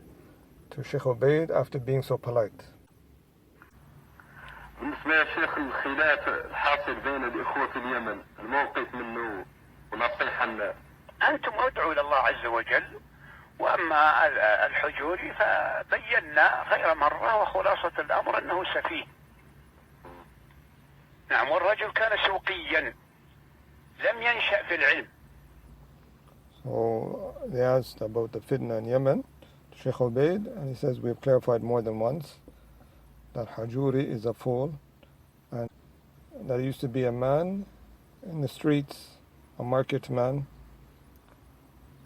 to Shaykh Ubayd after being so polite. بالنسبة يا شيخ الخلاف الحاصل بين الإخوة في اليمن الموقف منه ونصيحة لنا. أنتم ادعوا إلى الله عز وجل، وأما الحجوري فبينا غير مرة وخلاصة الأمر أنه سفيه. نعم، والرجل كان سوقيا لم ينشأ في العلم. So they asked about the fitnah in Yemen, Shaykh Ubayd, and he says we have clarified more than once that Hajooree is a fool, and that he used to be a man in the streets, a market man,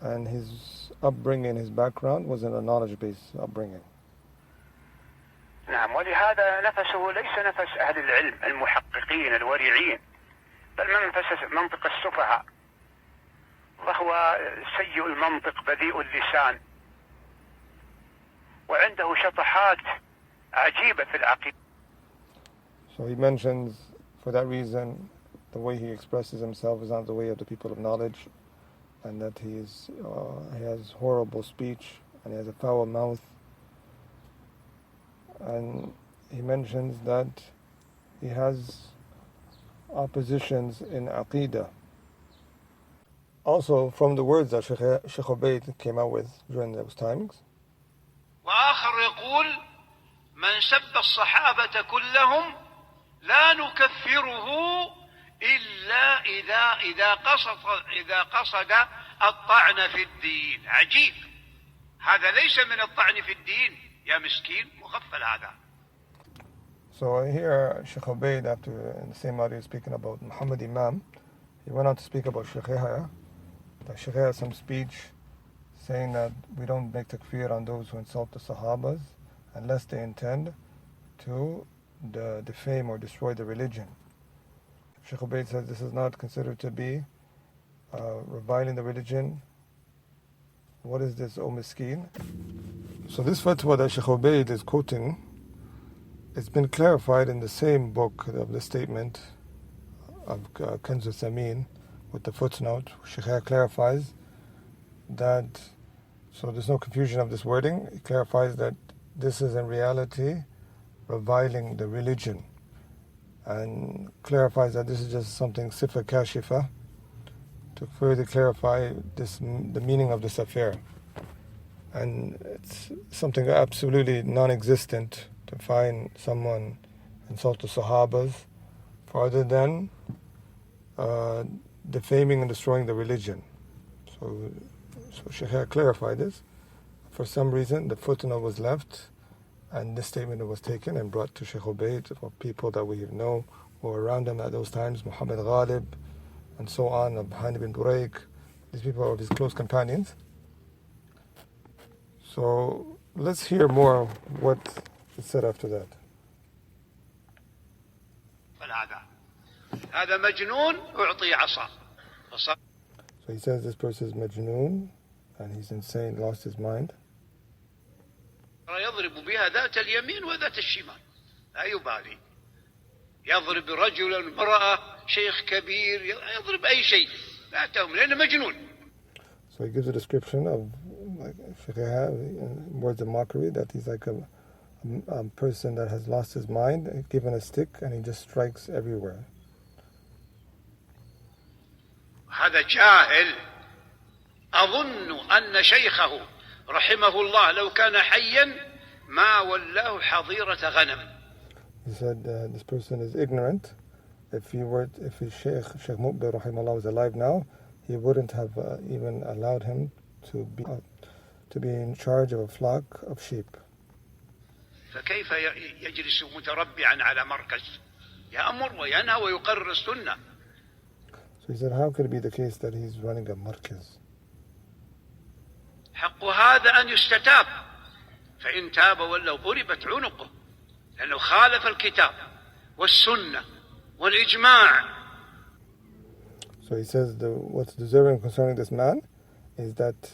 and his upbringing, his background was in a knowledge-based upbringing. نعم، ولهذا نفسه ليس نفس أهل العلم المحققين الورعين، بل منطق السفهاء، وهو سيء المنطق بذيء اللسان، وعنده شطحات عجيبة في العقيدة. So he mentions, for that reason, the way he expresses himself is not the way of the people of knowledge, and that he has horrible speech, and he has a foul mouth. And he mentions that he has oppositions in Aqidah. Also, from the words that Shaykh Ubayd came out with during those times. وآخر يقول من سب الصحابة كلهم لا نكفره إلا إذا قصد الطعن في الدين. عجيب، هذا ليس من الطعن في الدين يا مسكين، مغفل هذا. So here Shaykh Ubayd, after in the same audio speaking about Muhammad Imam, he went on to speak about Shaykh Yahya. That Shaykh Yahya has some speech saying that we don't make takfir on those who insult the Sahabas unless they intend to defame or destroy the religion. Shaykh Ubayd says this is not considered to be reviling the religion. What is this, O Miskeen? So this fatwa that Shaykh Ubayd is quoting, it's been clarified in the same book of the statement of Kanz al-Thamin with the footnote. Shaykh Yahya clarifies that, so there's no confusion of this wording, it clarifies that this is in reality reviling the religion, and clarifies that this is just something sifa kashifa to further clarify the meaning of this affair. And it's something absolutely non-existent to find someone insult the Sahabas further than defaming and destroying the religion. So Shaykh Yahya clarified this. For some reason, the footnote was left, and this statement was taken and brought to Shaykh Ubayd for people that we know who were around him at those times, Muhammad Ghalib, and so on, Hani bin Buraik. These people are his close companions. So let's hear more what is said after that. هذا مجنون أعطي عصا. So he says this person is majnoon, and he's insane, lost his mind. يضرب بها ذات اليمين وذات الشمال، لا يبالي، يضرب رجلا امرأة شيخ كبير، يضرب أي شيء، لا تهم، لأنه مجنون. So he gives a description of like Shaykh Yahya, words of mockery, that he's like a person that has lost his mind, given a stick, and he just strikes everywhere. هذا جاهل. أظن أن شيخه رحمه الله لو كان حيا ما ولاه حظيرة غنم. He said this person is ignorant. If his Shaykh Muqbil rahimahullah was alive now, he wouldn't have even allowed him to be in charge of a flock of sheep. فكيف يجلس متربعا على مركز يأمر وينهى ويقرر السنة. So he said, how could it be the case that he's running a markaz? حق هذا أن يستتاب، فإن تاب ولو ضربت عنقه، لأنه خالف الكتاب والسنة والإجماع So he says what's deserving concerning this man is that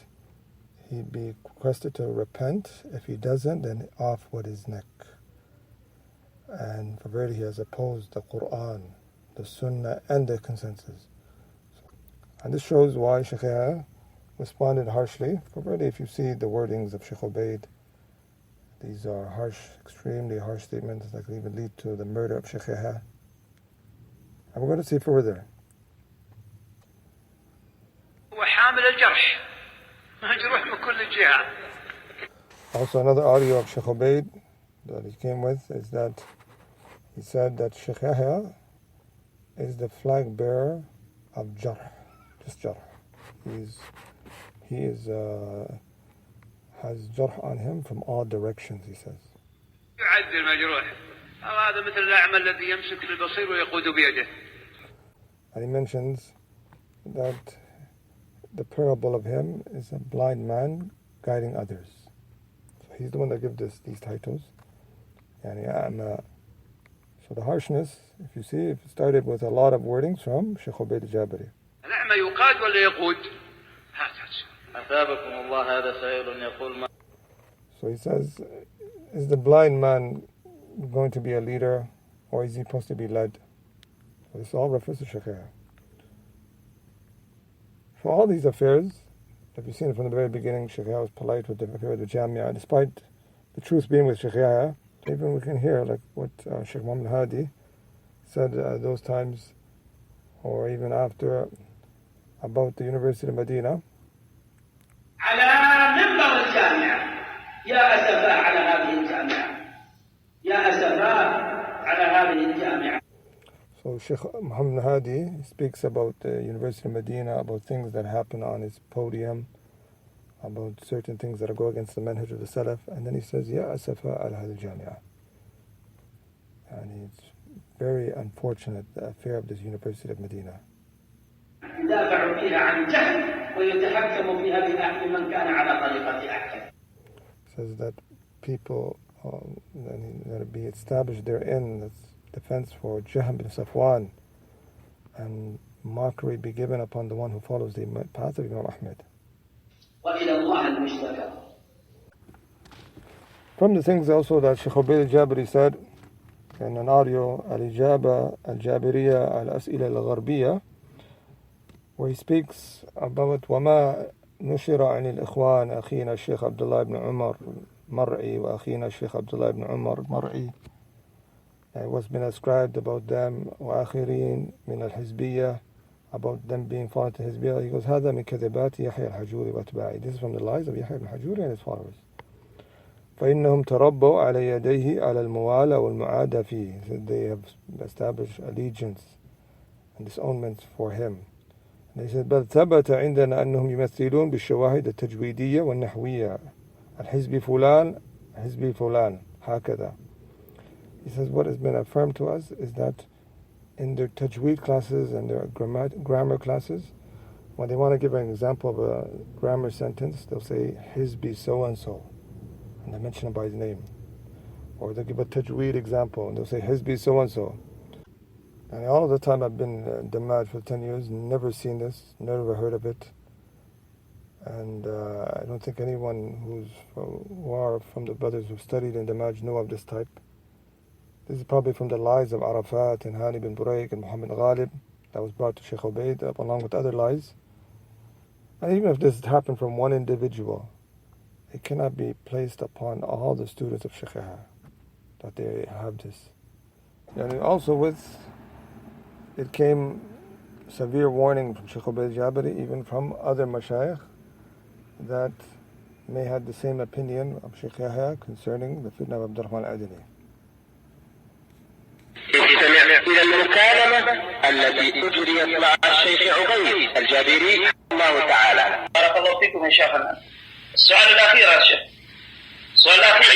he be requested to repent. If he doesn't, then off with his neck. And for verily he has opposed the Quran, the Sunnah, and the consensus. And this shows why Shaykh Yahya responded harshly. For verily, if you see the wordings of Shaykh Ubayd, these are harsh, extremely harsh statements that can even lead to the murder of Shaykh Yahya. And we're going to see further. Also, another audio of Shaykh Ubayd that he came with is that he said that Shaykh Yahya is the flag bearer of Jarh, just Jarh. He has Jarh on him from all directions, he says. And he mentions that the parable of him is a blind man guiding others. So he's the one that gives these titles. So the harshness, if you see, it started with a lot of wordings from Shaykh Ubayd Al-Jaabire. So he says, is the blind man going to be a leader, or is he supposed to be led? So this all refers to Shaykh Yahya. For all these affairs, if you've seen it from the very beginning, Shaykh Yahya was polite with the affair of the Jamia, despite the truth being with Shaykh Yahya. Even we can hear like what Shaykh Muhammad Hadi said those times, or even after, about the University of Madinah. So Shaykh Muhammad Hadi speaks about the University of Madinah, about things that happen on his podium, about certain things that go against the manhaj of the Salaf, and then he says, Ya asafa ala hadhihi al-jami'ah. And it's very unfortunate, the affair of this University of Medina. Says that people that be established therein, that's defense for Jahm bin Safwan, and mockery be given upon the one who follows the path of Imam Ahmed. From the things also that Shaykh Ubayd Al-Jaabire said in an audio, Al-Jabariya Al-As'ila Al-Gharbiyya, where he speaks about وَمَا نُشِرَ عَنِ الْإِخْوَانِ أَخِينَا الشيخ عبد الله بن عمر مرعي وأخينا الشيخ عبد الله بن عمر مرعي. What's been ascribed about them وآخرين من الحزبية, about them being fallen to Hizbiyya. He goes, هذا من كذبات يحيى الحجوري وأتباعه. This is from the lies of Yahya Al-Hajooree and his followers. فإنهم تربوا على يديه على الموالاة والمعادة فيه. So they have established allegiance and disownment for him. And he said, بل ثبت عندنا أنهم يمثلون بالشواهد التجويدية والنحوية. الحزب فلان حزب فلان هكذا. He says, what has been affirmed to us is that in their tajweed classes and their grammar classes, when they want to give an example of a grammar sentence, they'll say, Hizbi so-and-so, and they mention him by his name. Or they'll give a tajweed example, and they'll say, Hizbi so-and-so. And all of the time I've been Damaj for 10 years, never seen this, never heard of it. And I don't think anyone who are from the brothers who studied in Damaj know of this type. This is probably from the lies of Arafat and Hani bin Burayk and Muhammad Ghalib that was brought to Shaykh Ubayd along with other lies. And even if this happened from one individual, it cannot be placed upon all the students of Shaykh Yahya that they have this. And also it came severe warning from Shaykh Ubayd Al-Jaabire, even from other mashayikh, that may have the same opinion of Shaykh Yahya concerning the fitnah of Abdurrahman Al-Adili. إلى المكالمة التي أجريت مع الشيخ عبيد الجابري الله تعالى. بارك الله فيكم يا شيخنا. السؤال الأخير يا شيخ. السؤال الأخير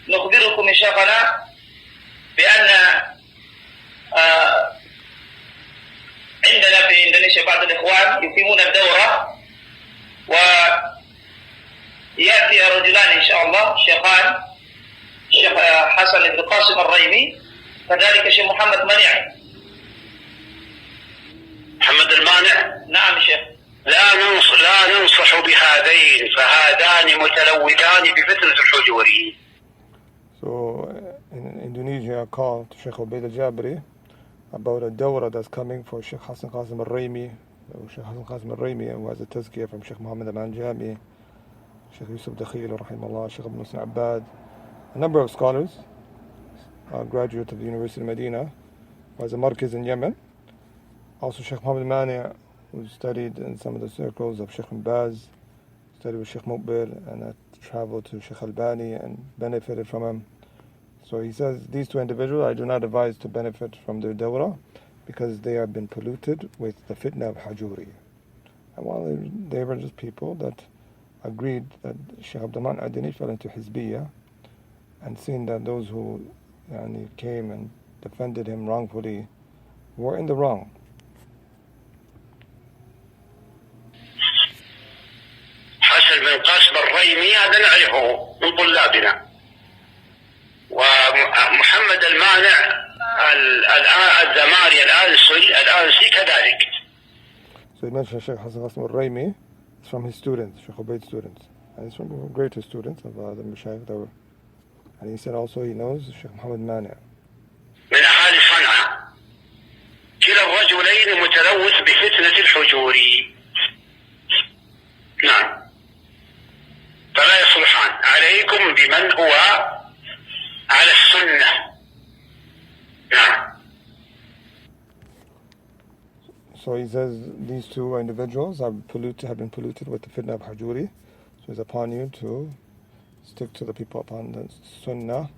نخبركم يا شيخنا بأن عندنا في إندونيسيا بعض الإخوان يقيمون الدورة ويأتي رجلان إن شاء الله شيخان، الشيخ حسن بن قاسم الريمي كذلك الشيخ محمد منيع، محمد المانع. نعم شيخ. لا ننصح بهذين، فهذان متلوثان بفتنة الحجوري. So in Indonesia, I called Shaykh Ubayd Al-Jaabire about a dawrah that's coming for Shaykh Hassan Qasim Al-Raymi, Shaykh Hassan Qasim Al-Raymi, who has a tazkiyah from Shaykh Muhammad Al-Jami, Shaykh Yusuf Dakhil, rahimahullah, Shaykh Ibn Hussein Abbad, a number of scholars, a graduate of the University of Madinah, who has a markaz in Yemen. Also Shaykh Muhammad Mani, who studied in some of the circles of Shaykh Baz, studied with Shaykh Muqbil, and traveled to Shaykh Albani and benefited from him. So he says, these two individuals, I do not advise to benefit from their dawrah because they have been polluted with the Fitnah of Al-Hajooree. And while they were just people that agreed that Shaykh Abdulrahman Adini fell into Hizbiyah, and seen that those who came and defended him wrongfully were in the wrong. حسن بن قاسم الريمي هذا نعرفه من طلابنا. ومحمد المانع الزماري الآنسي كذلك. So he mentioned Shaykh Hassan Qasim Al-Raymi. It's from his students, Shaykh Ubayd's students. And it's from the greater students of the Mashaykh that were. And he said also he knows Shaykh Muhammad Mani. من أهالي صنعاء. كلا الرجلين متلوث بفتنة الحجوري. نعم. فلا يصلحان. عليكم بمن هو على السنة. نعم. So he says these two individuals have been polluted with the fitnah of Hajuri. So it's upon you to stick to the people upon the sunnah.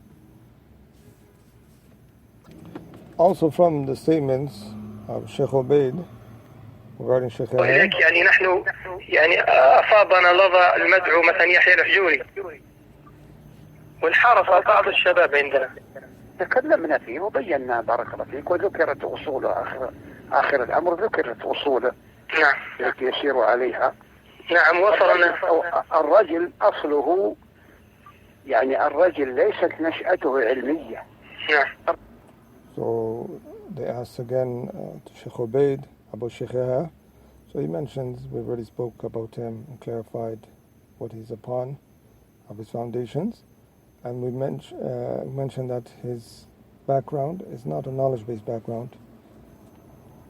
Also from the statements of Shaykh Ubayd regarding Shaykh Yahya. ولذلك نحن أصابنا لظى المدعو مثلا يحيى الحجوري وانحرف بعض الشباب عندنا. تكلمنا فيه وبينا بارك الله فيك وذكرت أصوله آخر الأمر ذكرت أصوله. نعم. التي يسير عليها. نعم وصلنا. الرجل أصله الرجل ليست نشأته علمية. نعم. So they asked again to Shaykh Ubayd about Shaykh Yahya. So he mentions, we already spoke about him and clarified what he's upon of his foundations. And we mentioned that his background is not a knowledge-based background.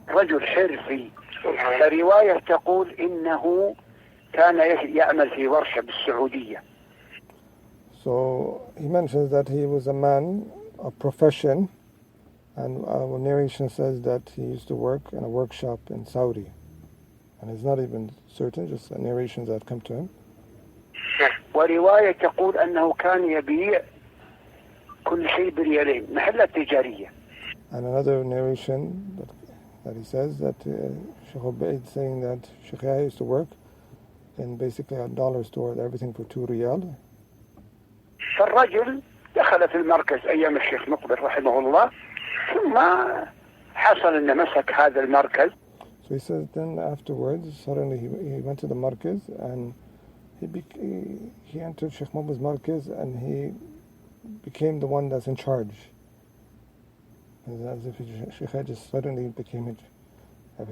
رجل حرفي. الرواية تقول إنه كان يعمل في ورشة بالسعودية. So he mentions that he was a man of profession, and our narration says that he used to work in a workshop in Saudi. And it's not even certain, just narrations that have come to him. ورواية تقول أنه كان يبيع كل شيء بريالين محلات تجارية. And another narration that he says that Shaykh Ubayd saying that Shaykh Yahya used to work in basically a dollar store, everything for 2 riyal. فالرجل دخل في المركز أيام الشيخ مقبل رحمه الله ثم حصل أن مسك هذا المركز. So he says then afterwards suddenly he went to the markaz and he entered Shaykh Muhammad's markaz and he became the one that's in charge. As if Shaykh Yahya just suddenly became it. It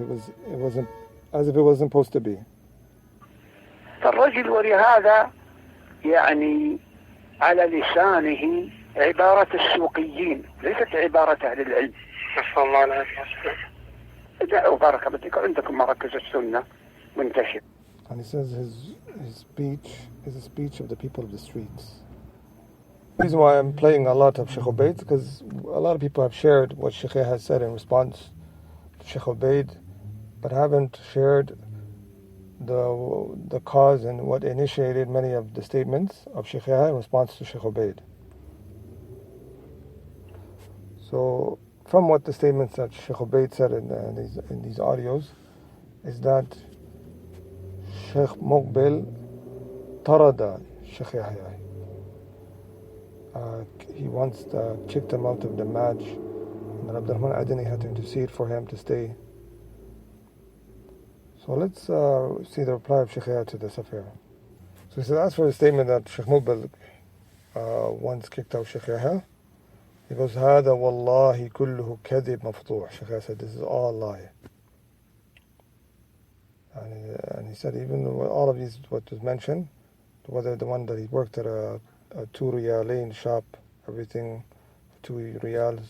wasn't as if it wasn't supposed to be. فالرجل ولهذا على لسانه عبارة السوقيين ليست عبارة أهل العلم. نسأل الله العافية والسلامة. بارك الله فيك عندكم مراكز السنة منتشر. And he says his speech is a speech of the people of the streets. The reason why I'm playing a lot of Shaykh Ubayd because a lot of people have shared what Shaykh Yahya has said in response to Shaykh Ubayd, but haven't shared the cause and what initiated many of the statements of Shaykh Yahya in response to Shaykh Ubayd. So, from what the statements that Shaykh Ubayd said in these audios, is that Shaykh Muqbil tarada Shaykh Yahya. He once kicked him out of the match, and then Abdulrahman Adini had to intercede for him to stay. So let's see the reply of Shaykh Yahya to this affair. So he said, as for the statement that Shaykh Muqbil once kicked out Shaykh Yahya, he goes, هذا والله كله كذب مفضوح. Shaykh Yahya said, this is all lie. And he said even all of these, what was mentioned, whether the one that he worked at a 2 riyalain shop, everything 2 riyals,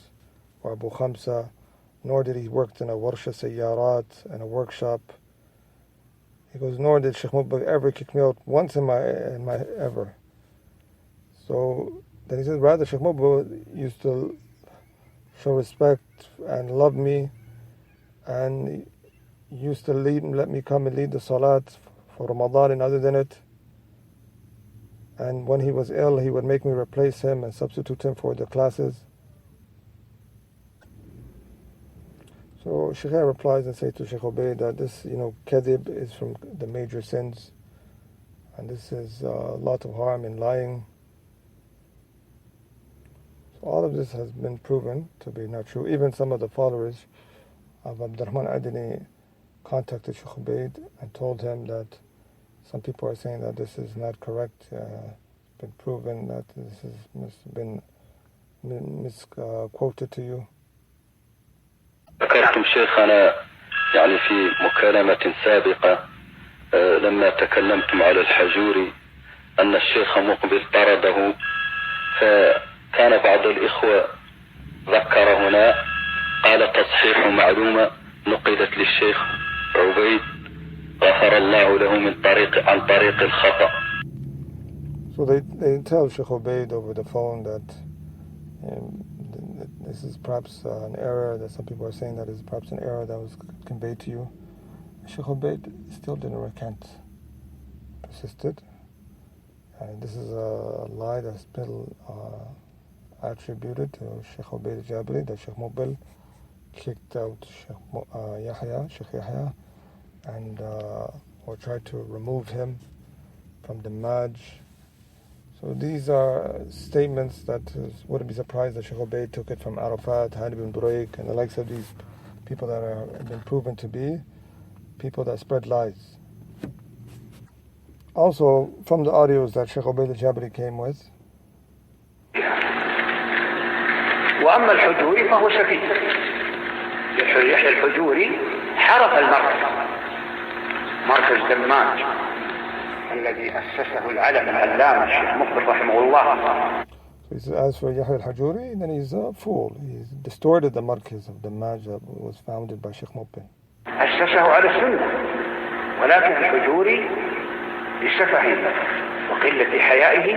or Abu Khamsa, nor did he work in a warsha sayyarat, in a workshop. He goes, nor did Shaykh Muqbil ever kick me out once in my ever. So then he says, rather Shaykh Muqbil used to show respect and love me, and he used to let me come and lead the salat for Ramadan and other than it. And when he was ill, he would make me replace him and substitute him for the classes. So Shaykh replies and says to Shaykh Ubayd that this, kadhib is from the major sins, and this is a lot of harm in lying. So all of this has been proven to be not true. Even some of the followers of Abdurrahman Adini contacted Shaykh Ubayd and told him that some people are saying that this is not correct. It's been proven that this has been misquoted to you. ذكرتم شيخنا يعني في مكالمة سابقة لما تكلمتم على الحجوري أن الشيخ مقبل طرده، فكان بعض الإخوة ذكر هنا قال تصحيح معلومة نقلت للشيخ عبيد غفر الله له عن طريق الخطأ. So they tell Shaykh Ubayd over the phone that this is perhaps an error, that some people are saying that is perhaps an error that was conveyed to you. Shaykh Ubayd still didn't recant, persisted. And this is a lie that's been attributed to Shaykh Ubayd Al-Jaabire, that Shaykh Muqbil kicked out Shaykh Yahya, and or tried to remove him from the Maj. So these are statements that wouldn't be surprised that Shaykh Ubayd took it from Arafat, Hani bin Buraik, and the likes of these people that have been proven to be people that spread lies. Also, from the audios that Shaykh Ubayd Al-Jaabire came with, وأما الحجوري فهو سفيه. يحيى الحجوري حرف المركز، مركز دماج الذي أسسه العلم العلامة الشيخ مقبل رحمه الله. So he says, as for Yahya Al-Hajooree, then he's a fool. He's distorted the markaz of the Maj that was founded by Shaykh Muqbil. أسسه على السنة، ولكن الحجوري لسفهه وقلة حيائه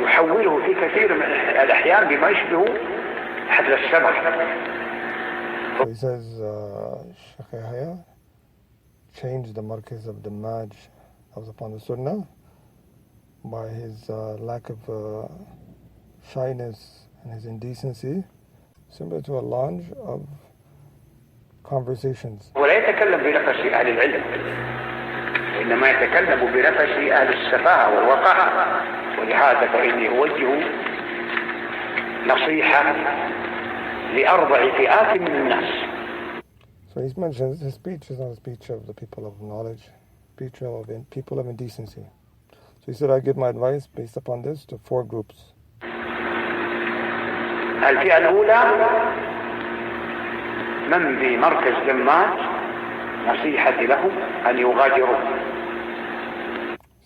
يحوله في كثير من الأحيان بما يشبه حبل السمك. So he says Shaykh Yahya changed the markaz of the Maj that was upon the Sunnah by his lack of shyness and his indecency, similar to a lounge of conversations. ولا يتكلم بنفس أهل العلم، وإنما يتكلم بنفس أهل السفاهة والوقاحة، ولهذا فإني أوجه نصيحة لأربع فئات من الناس. So he mentions his speech is not a speech of the people of knowledge, speech of people of indecency. So he said, I give my advice based upon this to 4 groups. الفئة الأولى من بمركز دماج نصيحة لهم أن يغادروا.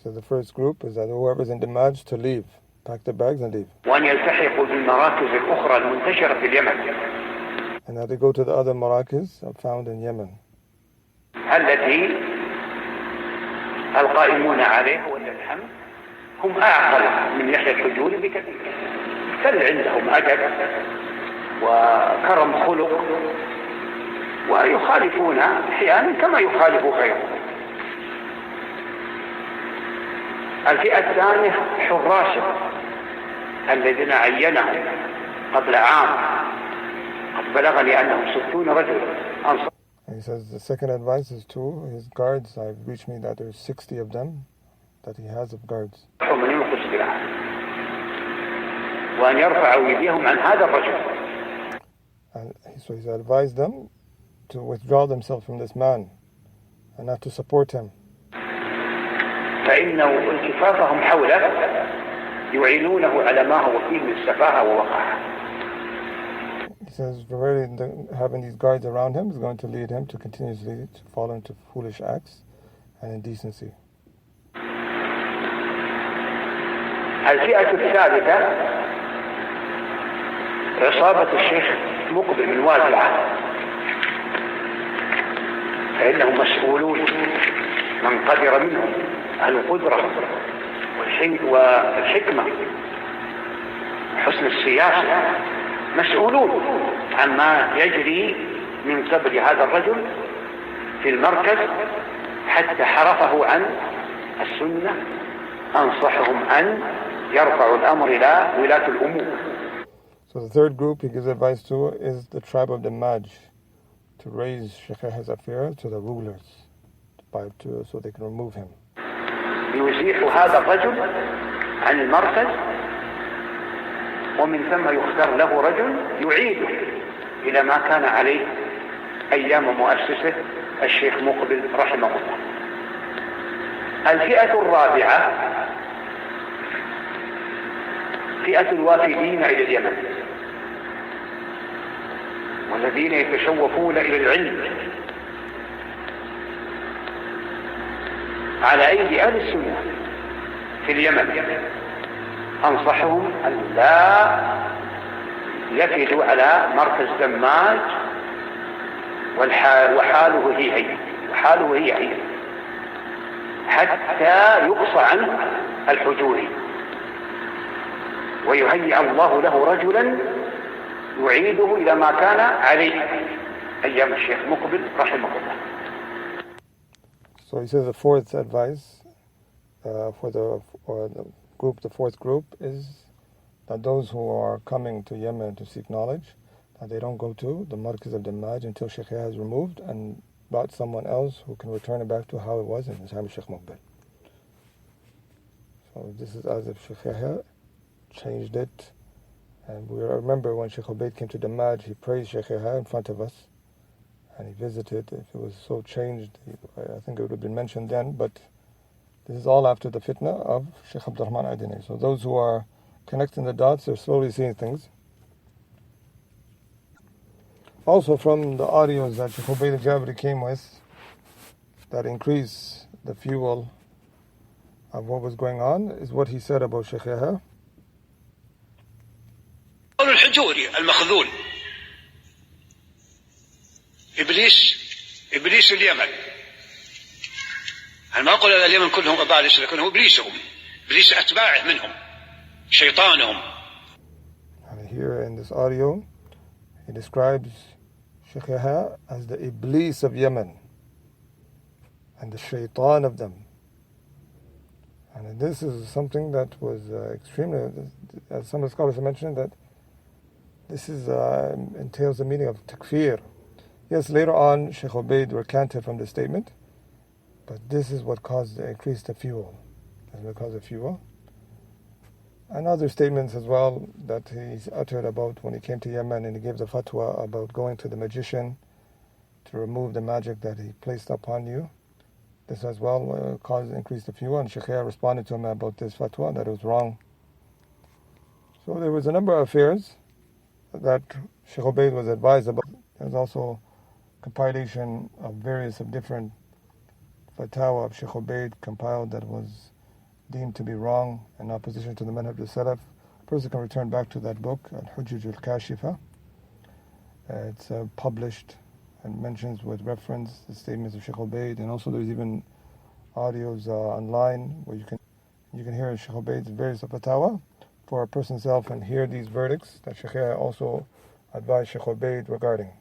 So the first group is that whoever's in the Maj to leave, pack their bags and leave. وأن يلتحقوا بالمراكز الأخرى المنتشرة في اليمن. And now they go to the other marakiz found in Yemen. التي القائمون عليه والحمد هم أعقل من يحيى الحجوري بكثير. بل عندهم أدب وكرم خلق ويخالفون أحيانا كما يخالف غيرهم. الفئة الثانية حراسه الذين عينهم قبل عام. قد بلغني أنهم 60 رجلا. He says the second advice is to his guards. I've reached me that there's 60 of them that he has of guards. وأن يرفعوا أيديهم عن هذا الرجل. And so he's advised them to withdraw themselves from this man and not to support him. فإنه التفافهم حوله يعينونه على ما هو فيه من السفاهة ووقاحة. He says, really having these guards around him is going to lead him to continuously to fall into foolish acts and indecency. الفئة الثالثة عصابة الشيخ مقبل من وازعة، فإنهم مسؤولون من قدر منهم القدرة والحكمة وحسن السياسة، مسؤولون عما يجري من قبل هذا الرجل في المركز حتى حرفه عن السنة. أنصحهم أن يرفعوا الأمر إلى ولاة الأمور. So the third group he gives advice to is the tribe of the Maj, to raise Shaykh Yahya's affair to the rulers so they can remove him. يزيح هذا الرجل عن المركز، ومن ثم يختار له رجل يعيده إلى ما كان عليه أيام مؤسسه الشيخ مقبل رحمه الله. الفئة الرابعة فئة الوافدين إلى اليمن والذين يتشوفون إلى العلم على أيدي أهل السنة في اليمن. أنصحهم أن لا يفدوا على مركز دماج وحاله هي حتى يقصى عنه الحجوري ويهيئ الله له رجلا يعيده إلى ما كان عليه أيام الشيخ مقبل رحمه الله. So he says the fourth advice for the fourth group is that those who are coming to Yemen to seek knowledge, that they don't go to the markaz of Damaj until Shaykh Yahya is removed and brought someone else who can return it back to how it was in the time of Shaykh Muqbil. So this is as if Shaykh Yahya changed it. And we remember when Shaykh Ubayd came to Damaj, he praised Shaykh Yahya in front of us. And he visited. If it was so changed, I think it would have been mentioned then, but this is all after the fitnah of Shaykh Abdurrahman Adini. So those who are connecting the dots are slowly seeing things. Also from the audios that Shaykh Ubayd Al-Jaabire came with that increase the fuel of what was going on is what he said about Shaykh Yahya. Al-Hajooree المخذول إبليس اليمن. أنا ما أقول اليمن كلهم أبالسة، لكن هو إبليسهم، إبليس أتباعه منهم، شيطانهم. And here in this audio, he describes Shaykh Yahya as the Iblis of Yemen and the shaitan of them. And this is something that was extremely, as some of the scholars have mentioned, that this is entails the meaning of takfir. Yes, later on, Shaykh Ubayd recanted from the statement, but this is what caused the increase the fuel. That's what caused the fuel. And other statements as well that he's uttered about when he came to Yemen and he gave the fatwa about going to the magician to remove the magic that he placed upon you. This as well caused increase the fuel, and Shaykh Yahya responded to him about this fatwa, that it was wrong. So there was a number of affairs that Shaykh Ubayd was advised about. There's also compilation of different fatwa of Shaykh Ubayd compiled that was deemed to be wrong in opposition to the manhaj of the Salaf. A person can return back to that book, Al-Hujjaj Al-Kashifa. It's published and mentions with reference the statements of Shaykh Ubayd, and also there's even audios online where you can hear Shaykh Ubayd's various fatwa for a person's self and hear these verdicts that Shaykh Yahya also advised Shaykh Ubayd regarding.